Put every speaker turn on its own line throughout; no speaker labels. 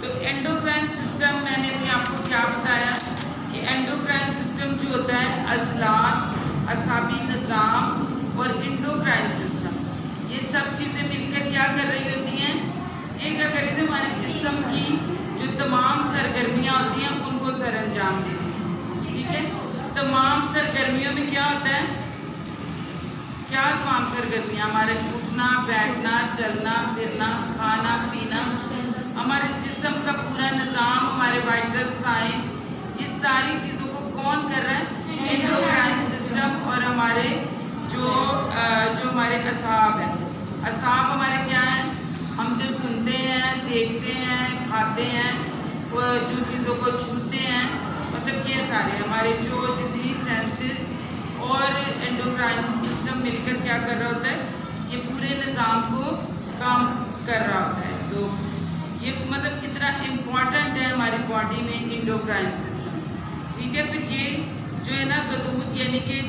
तो endocrine system मैंने भी आपको क्या बताया कि एंडोक्राइन सिस्टम जो होता है अज़लात, असाबी निज़ाम और एंडोक्राइन सिस्टम, ये सब चीज़ें मिलकर क्या कर रही होती हैं, ये क्या कर रही थी, हमारे जिस्म की जो तमाम सरगर्मियाँ होती हैं उनको सर अंजाम देती हैं। ठीक है, तमाम सरगर्मियों में क्या होता है, क्या तमाम सरगर्मियाँ, हमारे उठना बैठना चलना फिरना खाना पीना, हमारे जिस्म का पूरा निज़ाम, हमारे वाइटल साइन, ये सारी चीज़ों को कौन कर रहा है, एंडोक्राइन सिस्टम। और हमारे जो हमारे असाब है, असाब हमारे क्या हैं, हम जो सुनते हैं देखते हैं खाते हैं, वो जो चीज़ों को छूते हैं, मतलब ये सारे हमारे जो जितनी सेंसेस और एंडोक्राइन सिस्टम मिलकर क्या कर रहा होता है, ये पूरे निज़ाम को काम कर रहा होता है। तो ये मतलब इतना इम्पॉर्टेंट है हमारी बॉडी में एंडोक्राइन सिस्टम। ठीक है, फिर ये जो है ना गदूद यानी कि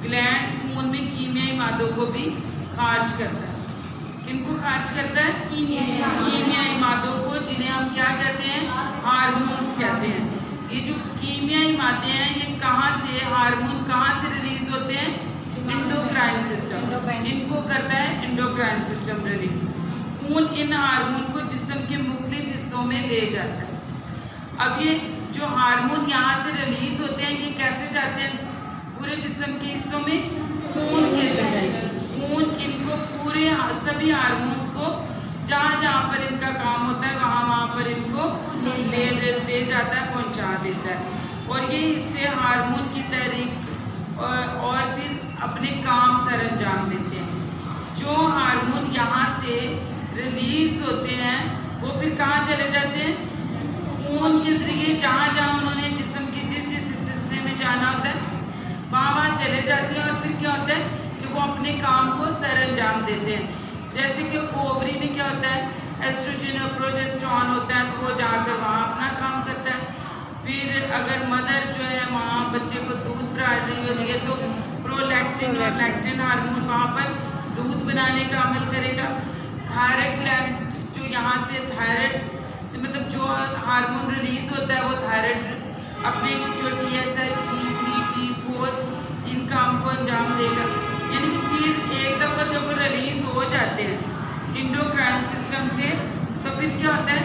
ग्लैंड खून में कीमियाई मादों को भी खारिज करता है। किनको खारिज करता है, कीमियाई मादों को, जिन्हें हम क्या कहते हैं, हार्मोन्स कहते हैं। ये जो कीमियाई मादे हैं ये कहाँ से, हार्मोन कहाँ से रिलीज होते हैं, एंडोक्राइन सिस्टम इनको करता है, एंडोक्राइन सिस्टम रिलीज। खून इन हार्मोन को जिस्म के मुख्तलिफ हिस्सों में ले जाता है। अब ये जो हार्मोन यहाँ से रिलीज होते हैं ये कैसे जाते हैं पूरे जिस्म के हिस्सों में, खून के जरिए। खून इनको पूरे सभी हार्मोन्स को जहाँ जहाँ पर इनका काम होता है वहाँ पर इनको ले जाता है, पहुँचा देता है। और ये इससे हार्मोन की तहरीक और फिर अपने काम सर अंजाम देते हैं। जो हार्मोन यहाँ से रिलीज होते हैं वो फिर कहाँ चले जाते हैं, खून के जरिए जहाँ जहाँ उन्होंने जिस्म के जिस जिस हिस्से में जाना होता है वहाँ चले जाती हैं। और फिर क्या होता है कि वो अपने काम को सर अंजाम देते हैं। जैसे कि ओवरी में क्या होता है, एस्ट्रोजन और प्रोजेस्टेरॉन होता है, तो वो जाकर वहाँ अपना काम करता है। फिर अगर मदर जो है वहाँ बच्चे को दूध पिला रही होती है तो प्रोलैक्टिन और लैक्टिन हार्मोन वहाँ पर दूध बनाने का अमल करेगा। थायराइड ग्लैंड जो यहाँ से थायराइड से मतलब जो हार्मोन रिलीज होता है वो थायराइड अपने जो TSH, T3, T4 इन काम को अंजाम देगा। यानी कि फिर एक दफ़ा जब वो रिलीज हो जाते हैं एंडोक्राइन सिस्टम से तो फिर क्या होता है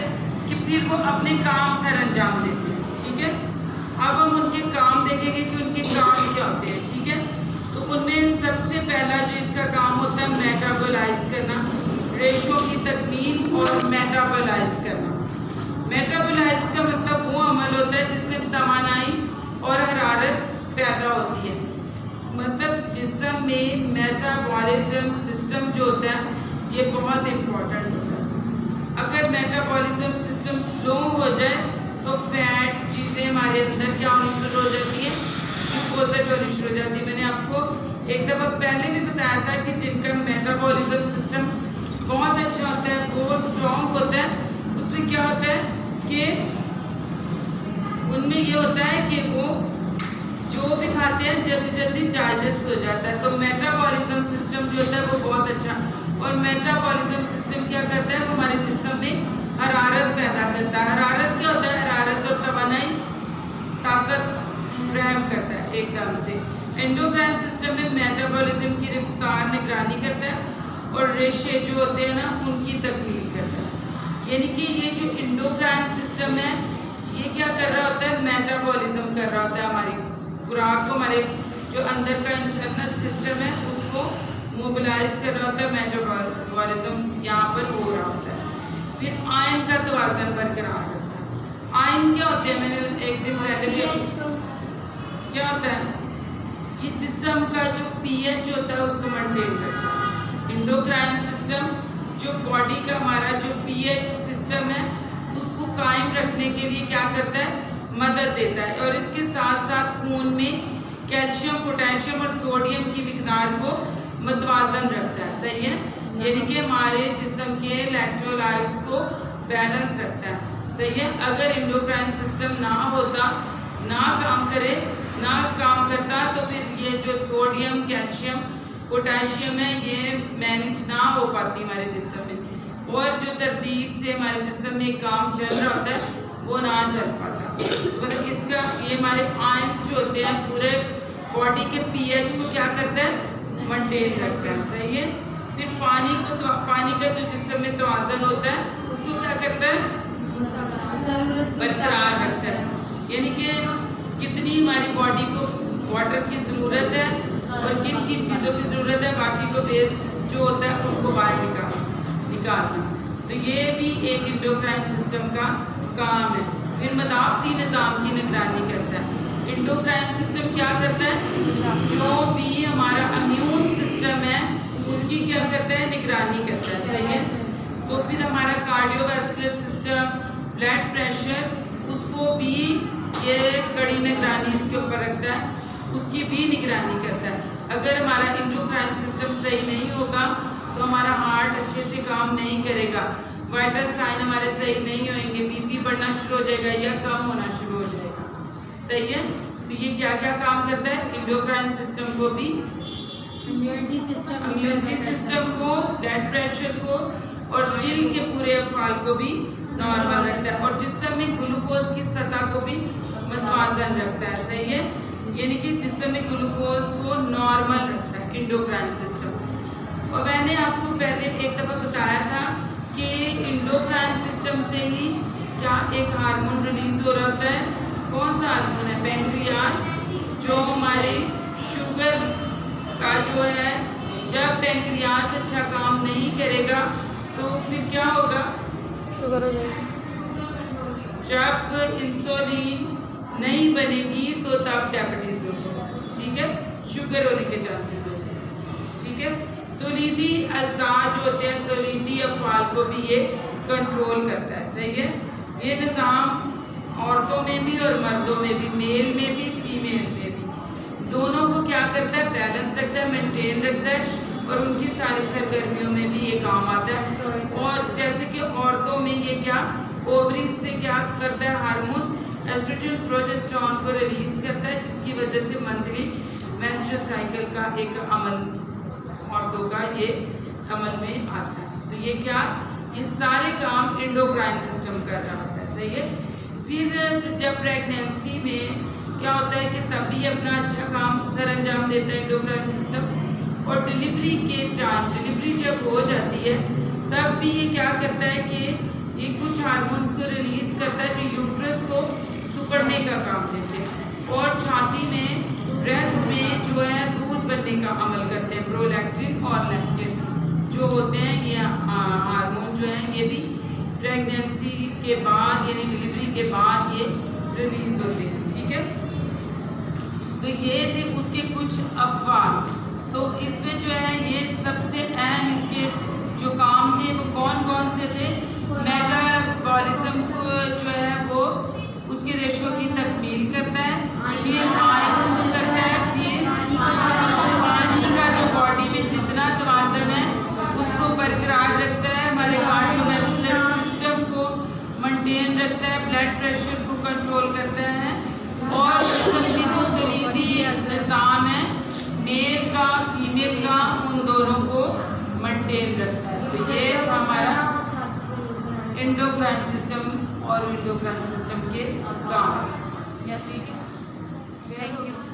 कि फिर वो अपने काम सर अंजाम देते हैं। ठीक है, अब हम उनके काम देखेंगे कि उनके काम क्या होते हैं। ठीक है, तो उनमें सबसे पहला जो इसका काम होता है मेटाबोलाइज करना, रेशो की तकमील और मेटाबोलाइज करना। मेटाबोलाइज का मतलब वो अमल होता है जिसमें तवानाई और हरारत पैदा होती है। मतलब जिस्म में मेटाबॉलिज्म सिस्टम जो होता है ये बहुत इम्पोर्टेंट होता है। अगर मेटाबॉलिज्म सिस्टम स्लो हो जाए तो फैट चीज़ें हमारे अंदर क्या होनी शुरू हो जाती है, डिपोजिट होनी शुरू हो जाती है। मैंने आपको एक दफ़ा पहले भी बताया था कि जिनका मेटाबॉलिज्म सिस्टम बहुत अच्छा होता है, बहुत स्ट्रॉन्ग होता है, उसमें क्या होता है कि उनमें ये होता है कि वो जो भी खाते हैं जल्दी जल्दी डाइजेस्ट हो जाता है। तो मेटाबॉलिज्म सिस्टम जो होता है वो बहुत अच्छा, और मेटाबॉलिज्म सिस्टम क्या करता है, वो हमारे जिस्म में हरारत पैदा करता है। हरारत क्या होता है, हरारत और तवानाई ताकत फ्राहम करता है एकदम से। एंडोक्राइन सिस्टम में मेटाबॉलिज्म की रफ्तार निगरानी करता है और रेशे जो होते हैं ना उनकी तकमील करता है। यानी कि ये जो एंडोक्राइन सिस्टम है ये क्या कर रहा होता है, मेटाबॉलिज्म कर रहा होता है, हमारी खुराक को, हमारे जो अंदर का इंटरनल सिस्टम है उसको मोबिलाइज कर रहा होता है। मेटाबॉलिज्म यहाँ पर हो रहा होता है। फिर आयन का तवाज़ुन बरकरार रहता है। आयन क्या होते हैं, मैंने एक दिन पहले भी क्या होता है, ये जिस्म का जो pH होता है उसको मेंटेन करता है। एंडोक्राइन सिस्टम जो बॉडी का हमारा जो pH सिस्टम है उसको कायम रखने के लिए क्या करता है, मदद देता है। और इसके साथ साथ खून में कैल्शियम, पोटेशियम और सोडियम की मिकदार को मतवाजन रखता है। सही है, यानी कि हमारे जिस्म के इलेक्ट्रोलाइट्स को बैलेंस रखता है। सही है, अगर एंडोक्राइन सिस्टम ना होता, ना काम करता तो फिर ये जो सोडियम, कैल्शियम, पोटेशियम है ये मैनेज ना हो पाती हमारे जिस्म में, और जो तरतीब से हमारे जिस्म में काम चल रहा होता है वो ना चल पाता। मतलब इसका ये हमारे आयंस जो होते हैं पूरे बॉडी के पीएच को क्या करता है, मेंटेन रखता है। सही है। फिर पानी को तो पानी का जो जिस्म में तवाज़ुन होता है उसको क्या करता है, बरकरार रखता है। यानी कि कितनी हमारी बॉडी को वाटर की ज़रूरत है और किन किन चीज़ों की ज़रूरत है, बाकी को वेस्ट जो होता है उनको बाहर निकालना। तो ये भी एक एंडोक्राइन सिस्टम का काम है। फिर मदाफ़ती निज़ाम की निगरानी करता है। एंडोक्राइन सिस्टम क्या करता है, जो भी हमारा इम्यून सिस्टम है उसकी क्या करता है, निगरानी करता है। सही है। तो फिर हमारा कार्डियोवैस्कुलर सिस्टम, ब्लड प्रेशर, उसको भी ये कड़ी निगरानी इसके ऊपर रखता है, उसकी भी निगरानी करता है। अगर हमारा एंडोक्राइन सिस्टम सही नहीं होगा तो हमारा हार्ट अच्छे से काम नहीं करेगा, वाइटल साइन हमारे सही नहीं होंगे, बीपी बढ़ना शुरू हो जाएगा या कम होना शुरू हो जाएगा। सही है। तो ये क्या क्या काम करता है, एंडोक्राइन सिस्टम को भी, इम्यूनिटी सिस्टम को, ब्लड प्रेशर को और दिल के पूरे अफ़ाल को भी नॉर्मल रखता है और जिस्म में ग्लूकोज की सतह को भी मतवाजन रखता है। सही है। यानी कि जिस्म में ग्लूकोज को नॉर्मल रखता है एंडोक्राइन सिस्टम। और मैंने आपको पहले एक दफ़ा बताया था कि एंडोक्राइन सिस्टम से ही क्या एक हार्मोन रिलीज हो रहा होता है। कौन सा हार्मोन है, पेंक्रियास, जो हमारे शुगर का जो है, जब पेंक्रियास अच्छा काम नहीं करेगा तो फिर क्या होगा,
शुगर हो जाएगी।
जब इंसुलिन नहीं बनेगी तो तब डायबिटीज हो जाएगा। ठीक है, शुगर होने के चांसेस हो जाएंगे। ठीक है। तौलीदी अज़ा जो होते हैं, तौलीदी अफ़आल को भी ये कंट्रोल करता है। सही है। ये निज़ाम औरतों में भी और मर्दों में भी, मेल में भी फीमेल में भी, दोनों को क्या करता है, बैलेंस रखता है, मेंटेन रखता है और उनकी सारी सरगर्मियों में भी ये काम आता है। और जैसे कि औरतों में ये क्या, ओवरीज से क्या करता है, हार्मोन एस्ट्रोजन प्रोजेस्टेरोन को रिलीज करता है, जिसकी वजह से मंथली मेंस्ट्रुअल साइकिल का एक अमल औरतों का ये अमल में आता है। तो ये क्या, ये सारे काम एंडोक्राइन सिस्टम कर रहा होता है। सही है। फिर जब प्रेगनेंसी में क्या होता है कि तभी अपना अच्छा काम सर अंजाम देता है एंडोक्राइन सिस्टम। और डिलीवरी के टाइम, डिलीवरी जब हो जाती है तब भी ये क्या करता है कि ये कुछ हार्मोन्स को रिलीज करता है जो यूट्रस को सिकुड़ने का काम देते हैं और छाती में, ब्रेस्ट में जो है दूध बनने का अमल करते हैं। प्रोलैक्टिन और लैक्टिन जो होते हैं ये हार्मोन जो है ये भी प्रेगनेंसी के बाद यानी डिलीवरी के बाद ये रिलीज होते हैं। ठीक है। तो ये थे उसके कुछ अफवाह। तो इसमें जो है ये सबसे अहम इसके जो काम थे वो कौन कौन से थे, मेटाबॉलिज्म को जो है वो उसके रेशो की तकमील करता है, फिर आयरन को करता है, फिर पानी का जो बॉडी में जितना तवाज़ुन है उसको बरकरार रखता है, हमारे कार्डियोवैस्कुलर सिस्टम को मेंटेन रखता है, ब्लड प्रेशर को कंट्रोल करता है और सबकी जो कलीदी निज़ाम है मेल का फीमेल का उन दोनों को मेंटेन रखता है। तो ये हमारा एंडोक्राइन सिस्टम और एंडोक्राइन सिस्टम के काम। ठीक है। Thank you.